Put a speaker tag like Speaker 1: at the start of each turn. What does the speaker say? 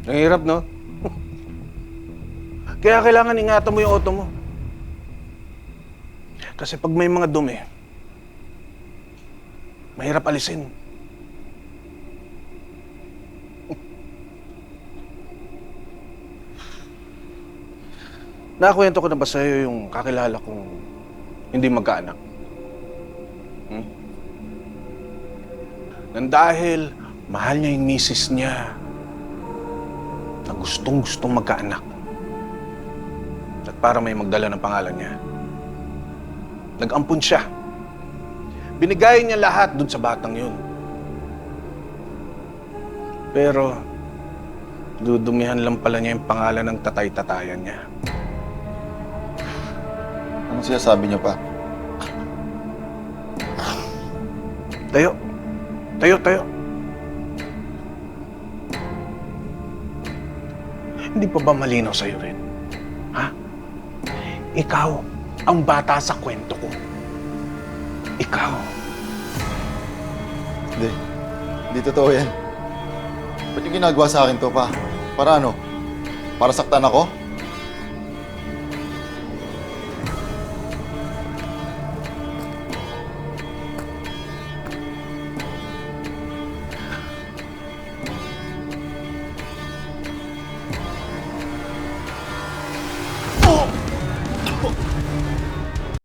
Speaker 1: Ang hirap, no? Kaya kailangan ingatan mo yung auto mo. Kasi pag may mga dumi, mahirap alisin. Nakakwento ko na ba sa'yo yung kakilala kong hindi magkaanak? Nang dahil mahal niya yung misis niya na gustong-gustong magkaanak. At para may magdala ng pangalan niya, nag-ampun siya. Binigay niya lahat dun sa batang yun. Pero, dudumihan lang pala niya yung pangalan ng tatay-tatayan niya.
Speaker 2: Anong sinasabi niyo pa?
Speaker 1: Tayo. Tayo, tayo. Hindi pa ba malinaw sa'yo rin? Ha? Ikaw ang bata sa kwento ko. Ikaw.
Speaker 2: Hindi. Hindi totoo yan. Ba't yung ginagawa sa akin to pa? Para ano? Para saktan ako?